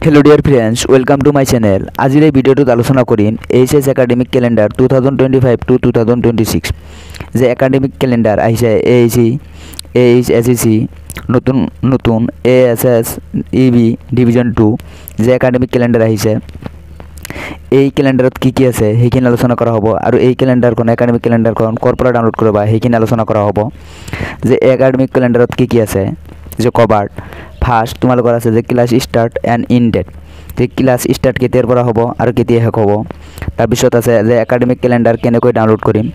Hello dear friends, welcome to my channel. আজিৰ এই ভিডিঅ'টোত আলোচনা কৰিম এইচএছ একাডেমিক ক্যালেন্ডাৰ 2025 to 2026 যে একাডেমিক ক্যালেন্ডাৰ আহিছে এইচএসসি নতুন নতুন এএসএস ইবি ডিভিজন 2 যে একাডেমিক ক্যালেন্ডাৰ আহিছে এই ক্যালেন্ডাৰত কি আছে সেইখিনি আলোচনা কৰা হ'ব আৰু এই ক্যালেন্ডাৰখন একাডেমিক ক্যালেন্ডাৰখন ক'ৰ পৰা ডাউনলোড কৰিবা সেইখিনি আলোচনা কৰা হ'ব যে একাডেমিক ক্যালেন্ডাৰত কি আছে যে কভাৰ ফাৰ্স্ট তোমালোকৰ আছে যে class start and end date যে ক্লাস স্টাৰ্ট কেতিয়াৰ পৰা হ'ব আৰু কেতিয়া শেষ হ'ব তাৰ পিছত আছে যে একাডেমিক ক্যালেন্ডাৰ কেনেকৈ ডাউনলোড কৰিম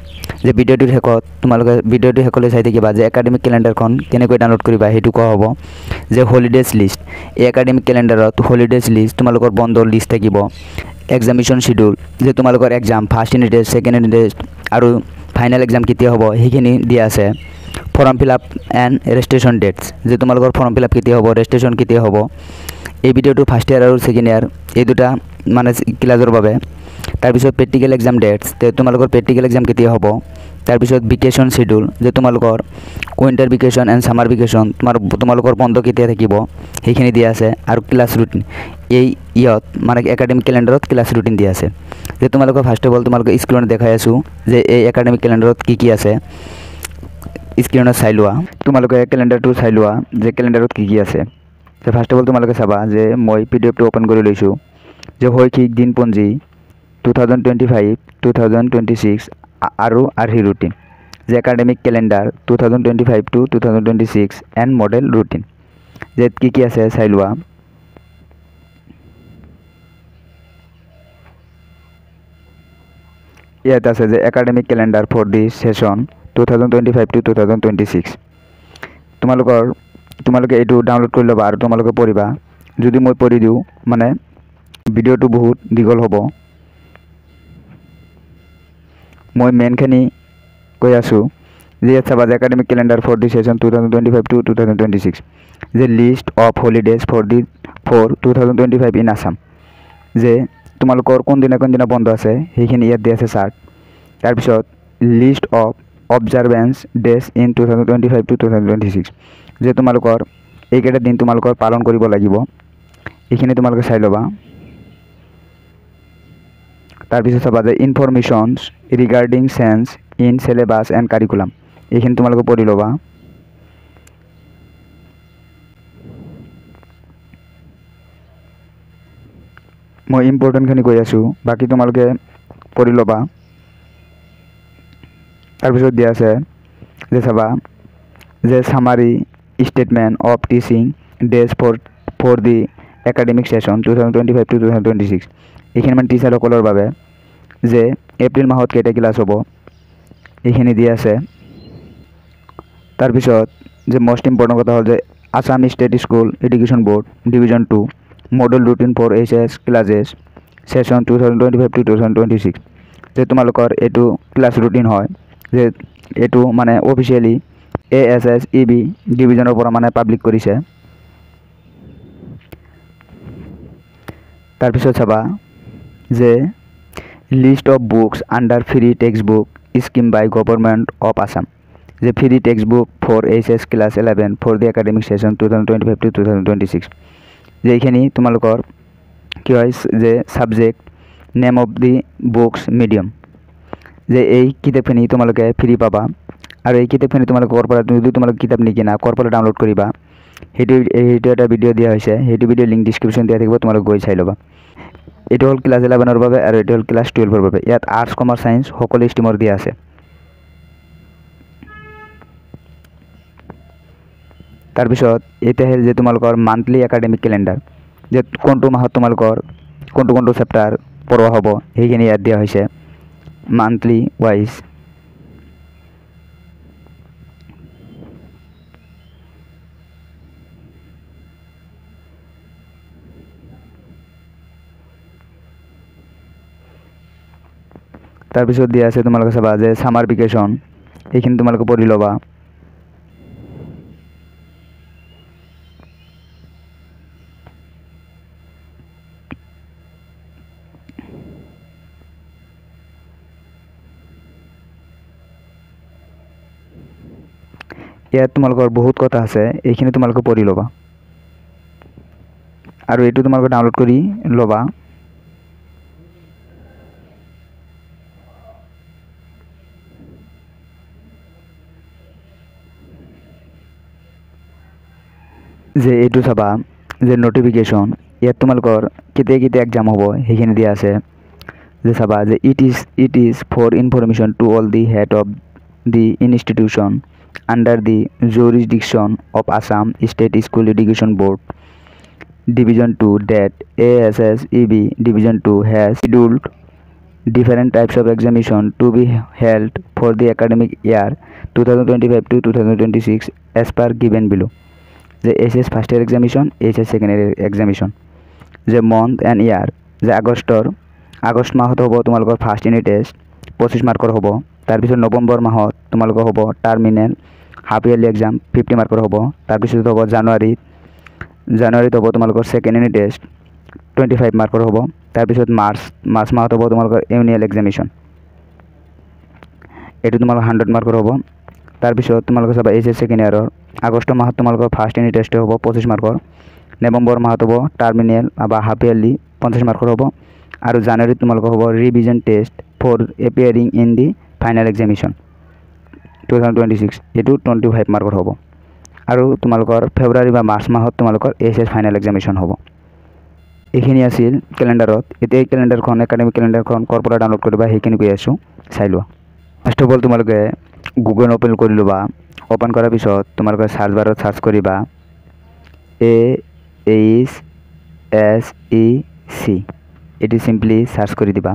যে ভিডিঅ'টোৰ শেষত তোমালোকে ভিডিঅ'টো শেষলৈ চাই থাকিবা যে একাডেমিক ক্যালেন্ডাৰখন কেনেকৈ ডাউনলোড কৰিবা হেতু কোৱা হ'ব যে হলিডেজ লিষ্ট এই একাডেমিক ক্যালেন্ডাৰত হলিডেজ লিষ্ট তোমালোকৰ বন্ধৰ লিষ্ট থাকিব এক্সামিনেশন শিডিউল যে তোমালোকৰ exam first unit test second unit test আৰু ফাইনাল এক্সাম কেতিয়া হ'ব সেইখিনি দিয়া আছে form fill up and registration dates যে তোমালোকৰ ফৰ্ম ফিল আপ কেতিয়া হ'ব ৰেজিস্ট্ৰেশন কেতিয়া হ'ব এই ভিডিওটো ফাৰ্স্ট ইয়াৰ আৰু সেকেন্ড ইয়াৰ এই দুটা মানে ক্লাসৰ বাবে তাৰ পিছত প্ৰ্যাকটিক্যাল এক্সাম ডেটস তে তোমালোকৰ প্ৰ্যাকটিক্যাল এক্সাম কেতিয়া হ'ব তাৰ পিছত ভেকেশন শিডিউল যে তোমালোকৰ winter vacation and summer vacation তোমালোকৰ বন্ধ কেতিয়া থাকিব সেইখিনি দিয়া আছে আৰু ক্লাস ৰুটিন এই ইয়ত মানে একাডেমিক ক্যালেন্ডাৰত ক্লাস ৰুটিন দিয়া আছে যে তোমালোকৰ ফাৰ্স্ট অফ অল তোমালোকৰ স্ক্ৰিনে দেখাই আছো যে এই একাডেমিক ক্যালেন্ডাৰত কি আছে স্ক্ৰিনত চাই লোৱা তোমালোকে ক্যালেন্ডাৰটো চাই লোৱা যে ক্যালেন্ডাৰত কি আছে যে ফাৰ্স্ট অফ অল তোমালোকে চাবা যে মই পিডিএফটো ওপেন কৰি লৈছো যে শৈক্ষিক দিনপঞ্জী 2025 2026 আৰু আৰ্হি ৰুটিন যে academic calendar 2025 to 2026 and model routine যে কি আছে চাই লোৱা ইয়াত আছে যে academic calendar for the session 2025 to 2026 তোমালোকে এইটো ডাউনলোড কৰি লবা আৰু তোমালোকে পঢ়িবা যদি মই পঢ়ি দিও মানে ভিডিওটো বহুত দীঘল হ'ব মই মেনখিনি কৈ আছো যে চাবা academic calendar for the session 2025 to 2026 যে list of holidays for 2025 in Assam যে তোমালোকৰ কোন দিনা বন্ধ আছে সেইখিনি ইয়াত দিয়া আছে চাৰ্ট তাৰ পিছত list of observance days in 2025 to 2026 যে তোমালোকৰ এইকেইটা দিন তোমালোকৰ পালন কৰিব লাগিব এইখিনি তোমালোকে চাই ল'বা তাৰ পিছত চাবা যে informations regarding change in syllabus and curriculum এইখিনি তোমালোকে পঢ়ি ল'বা মই ইম্পৰ্টেণ্টখিনি কৈ আছো বাকি তোমালোকে পঢ়ি ল'বা তাৰ পিছত দিয়া আছে যে চাবা যে summary statement of teaching days for the academic session 2025 to 2026 এইখিনি মানে টিচাৰসকলৰ বাবে যে এপ্ৰিল মাহত কেইটা ক্লাস হ'ব এইখিনি দিয়া আছে তাৰ পিছত যে মোস্ট ইম্পৰ্টেন্ট কথা হ'ল যে Assam state school education board division 2 model routine for HS classes session 2025 to 2026 যে তোমালোকৰ এটো ক্লাস ৰুটিন হয় যে এটো মানে অফিশিয়ালি এএসএস ইবি ডিভিজনৰ পৰা মানে পাবলিক কৰিছে তাৰ পিছত চাবা যে list of books under free text book scheme by government of Assam যে free text book for HS class 11 for the academic session 2025 to 2026 যে এইখিনি তোমালোকৰ কি হয় যে subject name of the books medium যে এই কিতাপখিনি তোমালোকে ফ্রি পাবা আৰু এই কিতাপখিনি তোমালোকে ক'ৰ পৰা যদি তোমালোকে কিতাপ নিকিনা ক'ৰ পৰা ডাউনলোড কৰিবা সেইটো এটা ভিডিও দিয়া হৈছে সেইটো ভিডিও লিংক ডেসক্ৰিপশন দিয়া থাকিব তোমালোকে গৈ চাই ল'বা এটা হল ক্লাস 11 ৰ বাবে আৰু এটা হল ক্লাস 12 ৰ বাবে ইয়াত আৰ্টস কমাৰ্চ সায়েন্স সকলো ষ্ট্ৰীমৰ দিয়া আছে তাৰ পিছত এটা হ'ল যে তোমালোকৰ মান্থলি একাডেমিক ক্যালেন্ডাৰ যে কোনটো মাহত তোমালোকৰ কোনটো চেপ্টাৰ পঢ়োৱা হ'ব সেইখিনি ইয়াত দিয়া হৈছে মান্থলি ওয়াইজ তাৰ পিছত দিয়া আছে তোমালোকে চাবা যে সামাৰ ভেকেশন এইখিনি তোমালোকে পঢ়ি ল'বা ইয়াত তোমালোকৰ বহুত কথা আছে এইখিনি তোমালোকে পঢ়ি ল'বা আৰু এইটো তোমালোকে ডাউনলোড কৰি ল'বা। যে এইটো চাবা যে নোটিফিকেশ্যন ইয়াত তোমালোকৰ কেতিয়া কেতিয়া এক্সাম হ'ব সেইখিনি দিয়া আছে। যে চাবা যে it is for information to all the head of the institution under the jurisdiction of Assam state school education board Division 2 that ASSEB Division 2 has scheduled different types of examination to be held for the academic year 2025 to 2026 as per given below. The SS first year examination, SS second year examination. The month and year যে আগষ্ট মাহত হ'ব তোমালোকৰ first unit test 25 মাৰ্কৰ হ'ব। তাৰপিছত নৱেম্বৰ মাহত তোমালোকৰ হ'ব টাৰ্মিনেল হাফ ইয়াৰলি এক্সাম 50 মাৰ্কৰ হ'ব। তাৰপিছত হ'ব জানুৱাৰীত হ'ব তোমালোকৰ সেকেন্ড ইউনিট টেষ্ট 25 মাৰ্কৰ হ'ব। তাৰপিছত মাৰ্চ মাহত হ'ব তোমালোকৰ এনুৱেল এক্সামিনেশ্যন, এইটো তোমালোকৰ 100 মাৰ্কৰ হ'ব। তাৰপিছত তোমালোকৰ চাবা এইচ এছ সেকেন্ড ইয়াৰৰ আগষ্ট মাহত তোমালোকৰ ফাৰ্ষ্ট ইউনিট টেষ্ট হ'ব 25 মাৰ্কৰ। নৱেম্বৰ মাহত হ'ব টাৰ্মিনেল বা হাফ ইয়াৰলি 50 মাৰ্কৰ হ'ব। আৰু জানুৱাৰীত তোমালোকৰ হ'ব revision test for appearing in the final examination 2026, এইটো 25 মাৰ্কৰ হ'ব। আৰু তোমালোকৰ ফেব্ৰুৱাৰী বা মাৰ্চ মাহত তোমালোকৰ এছ ফাইনেল এক্সামিনেশ্যন হ'ব। এইখিনি আছিল কেলেণ্ডাৰত। এতিয়া এই কেলেণ্ডাৰখন একাডেমিক কেলেণ্ডাৰখন ক'ৰ পৰা ডাউনলোড কৰিবা সেইখিনি কৈ আছোঁ, চাই লোৱা। ফাৰ্ষ্ট অফ অল তোমালোকে গুগল অপেন কৰি ল'বা। অপেন কৰাৰ পিছত তোমালোকে সাৰ্চ বাৰত সাৰ্চ কৰিবা AHSEC, এটি সিম্পলি সাৰ্চ কৰে দিবা।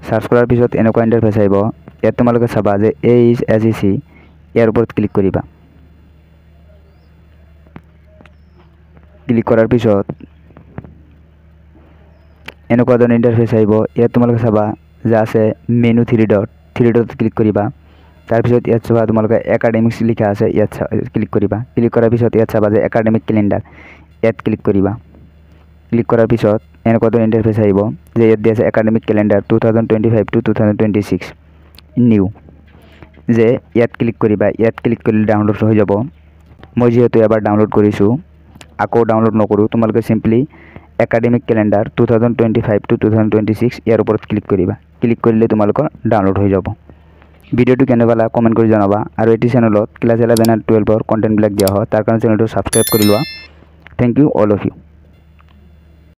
সাৰ্চ কৰাৰ পিছত এনেকুৱা ইন্টাৰফেস আহিব। ইয়াত তোমালোকে চাবা যে AHSEC ইয়াৰ ওপৰত ক্লিক কৰিবা। ক্লিক কৰাৰ পিছত এনেকুৱা ধৰণৰ ইন্টাৰফেস আহিব। ইয়াত তোমালোকে চাবা যে আছে মেনু থ্ৰী ডট ক্লিক কৰিবা। তাৰপিছত ইয়াত চাবা তোমালোকে একাডেমিক্স লিখা আছে, ইয়াত ক্লিক কৰিবা। ক্লিক কৰাৰ পিছত ইয়াত চাবা যে একাডেমিক কেলেণ্ডাৰ, ইয়াত ক্লিক কৰিবা। ক্লিক কৰাৰ পিছত এনেকুৱা ধৰণৰ ইন্টাৰফেস আহিব যে ইয়াত দিয়া আছে একাডেমিক কেলেণ্ডাৰ 2025 to 2026 নিউ। যে ইয়াত ক্লিক কৰিবা। ইয়াত ক্লিক কৰিলে ডাউনলোড হৈ যাব। মই যেহেতু এবাৰ ডাউনলোড কৰিছোঁ আকৌ ডাউনলোড নকৰোঁ, তোমালোকে সিম্পলি একাডেমিক কেলেণ্ডাৰ 2025 to 2026 ইয়াৰ ওপৰত ক্লিক কৰিবা। ক্লিক কৰিলে তোমালোকৰ ডাউনলোড হৈ যাব। ভিডিঅ'টো কেনে পালা কমেণ্ট কৰি জনাবা। আৰু এটি চেনেলত ক্লাছ 11 আৰু 12ৰ কণ্টেণ্টবিলাক দিয়া হয়, তাৰ কাৰণে চেনেলটো ছাবস্ক্ৰাইব কৰি লোৱা। Thank you all of U.